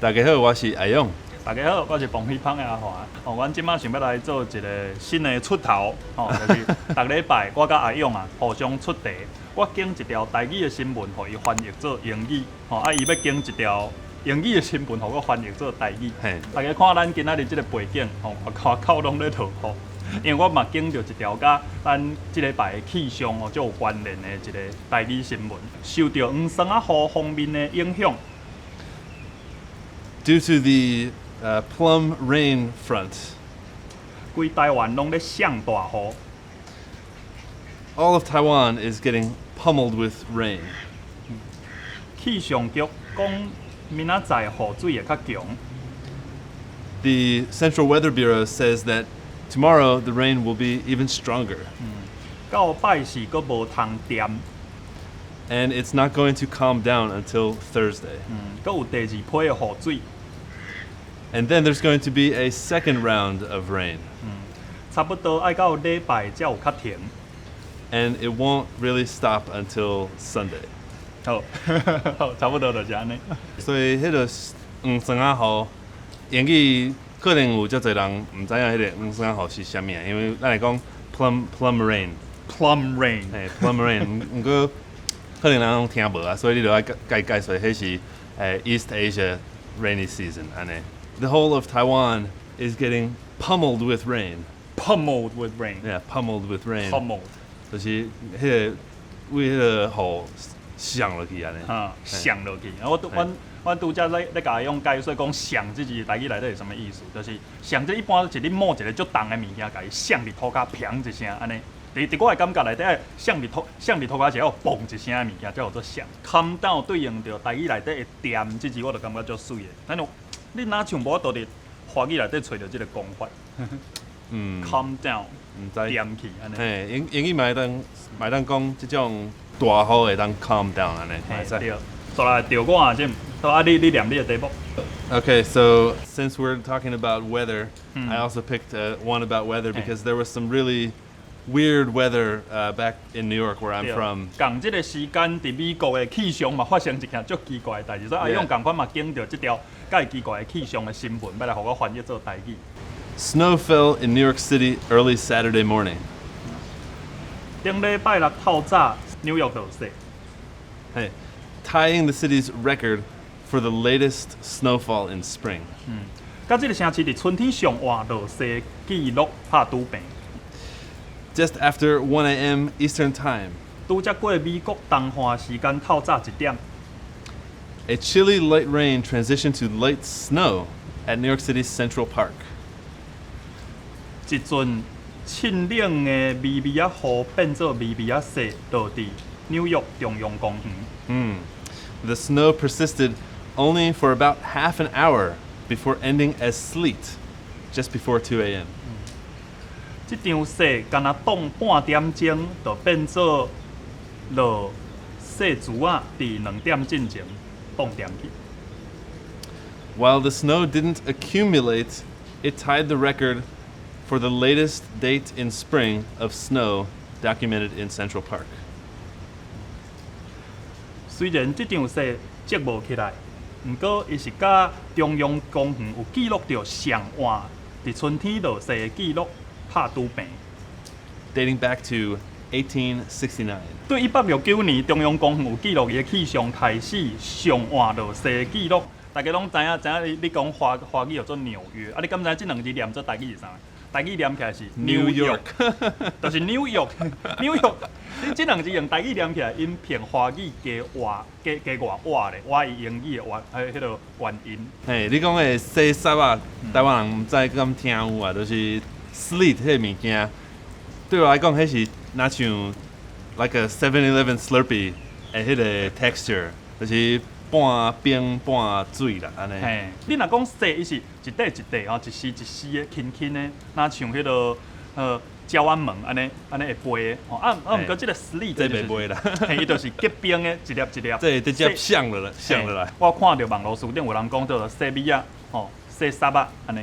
大家好，我是阿勇。大家好，我是彭飞芳的阿华。阮即摆想要来做一个新的出头，就是逐礼拜我甲阿勇互相出题。我经一条台语的新闻，互伊翻译做英语，伊要经一条英语的新闻，互我翻译做台语。大家看咱今仔日即个背景，外口拢咧落雨，因为我嘛经着一条甲咱即礼拜的气象就有关联的一个台语新闻，受到黄霜雨方面的影响。Due to the plum rain front, 规台湾拢咧上大雨。all of Taiwan is getting pummeled with rain. 气象局讲，明仔载雨水会较强。The Central Weather Bureau says that tomorrow the rain will be even stronger. 到拜四佫无通掂。And it's not going to calm down until Thursday. 佫有第二批的雨水。And then there's going to be a second round of rain. 差不多爱到礼拜才有较停。And it won't really stop until Sunday. 好，差不多就是安尼。所以迄个黄霜雨，英语可能有足侪人唔知影迄个黄霜雨是啥物啊，因为咱来讲 plum rain。plum rain。plum rain，毋过可能人拢听无啊，所以你就要解说，迄是East Asia rainy season 安尼。The whole of Taiwan is getting pummeled with rain. Pummeled with rain. Yeah, pummeled with rain. Pummeled. 就是迄个为迄个雨上落去安尼。上落去。我拄则咧甲伊用解说讲上这字台语内底是什么意思？就是上这一般是你摸一个足重的物件，甲伊上伫土骹砰一声安尼。伫我的感觉内底，上伫土骹是要嘣一声的物件，叫做上。calm down 对应着台语内底的掂这字，我就感觉足水的。但是你哪像无倒伫华语内底找着即个讲法？calm down， 掂去安尼。英语嘛会当讲即种大雨会当 calm down 安尼。对，所来调我啊，即你念你的题目。Okay, so since we're talking about weather, I also picked one about weather because there was some really weird weather back in New York where I'm from. 共即个时间伫美国的气象嘛发生一件足奇怪的代志，所以阿勇共款嘛经着即条介奇怪的气象的新闻，要来互我翻译做台语。Snow fell in New York City early Saturday morning. 顶礼拜六透早，纽约落雪。Hey, tying the city's record for the latest snowfall in spring. 甲即个城市伫春天上晏落雪记录拍拄平。Just after 1 a.m. Eastern Time. 拄则过美国东岸时间透早1点。A chilly light rain transitioned to light snow at New York City's Central Park. 一阵清冷的微微啊雨变做微微啊雪，落伫纽约中央公园。The snow persisted only for about half an hour before ending as sleet, just before 2 a.m. 这场雪敢若冻半点钟，就变做落雪珠仔，伫2点进前冻点去。While the snow didn't accumulate, it tied the record for the latest date in spring of snow documented in Central Park. 虽然这场雪积无起来，不过伊是甲中央公园有记录到上晏伫春天落雪的记录拍拄平。Dating back to 1869. 对1869年中央公园有记录伊的气象台史上晏落雪的记录，大家拢知影你讲华语叫做纽约，你敢知这两字念做台语是啥？台语念起来是 New York， 就是 New York。New York， 你这两字用台语念起来，因偏华语加外咧，外伊英语的外，迄个元音。嘿，你讲的雪沙啊，台湾人毋知敢听有啊，就是 sleet 迄个物件，对我来讲，迄是若像 like a 7-Eleven Slurpee 的迄个 texture，就是半冰半水啦，安尼。嘿，你若讲雪，伊是一块一块吼，一丝一丝的、轻轻的，若像迄个焦安门安尼会飞的。毋过即个 sleet 这袂飞啦，嘿，伊就是结冰的，一粒一粒。这直接像了啦，像了啦。我看到网络书顶有人讲叫做雪米啊，雪沙啊，安尼。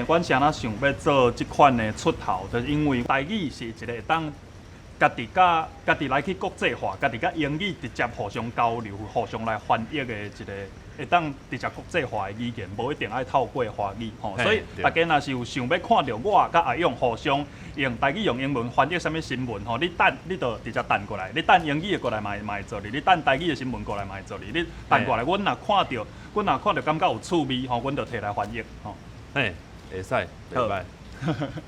阮是安怎想要做即款的出头，就是因为台语是一个会当家己来去国际化，家己甲英语直接互相交流、互相来翻译的一个会当直接国际化的语言，无一定爱透过华语吼。嘿所以对大家若是有想要看到我甲阿勇互相用台语用英文翻译什么新闻吼，你就直接弹过来，你弹英语的过来嘛会做哩，你弹台语的新闻过来嘛会做哩，你弹过来，阮若看到感觉有趣味吼，阮就摕来翻译吼。嘿，会使，袂歹。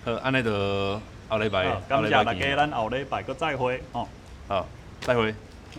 好，安尼就后礼拜，好，感谢大家，咱后礼拜再会吼。好，再会。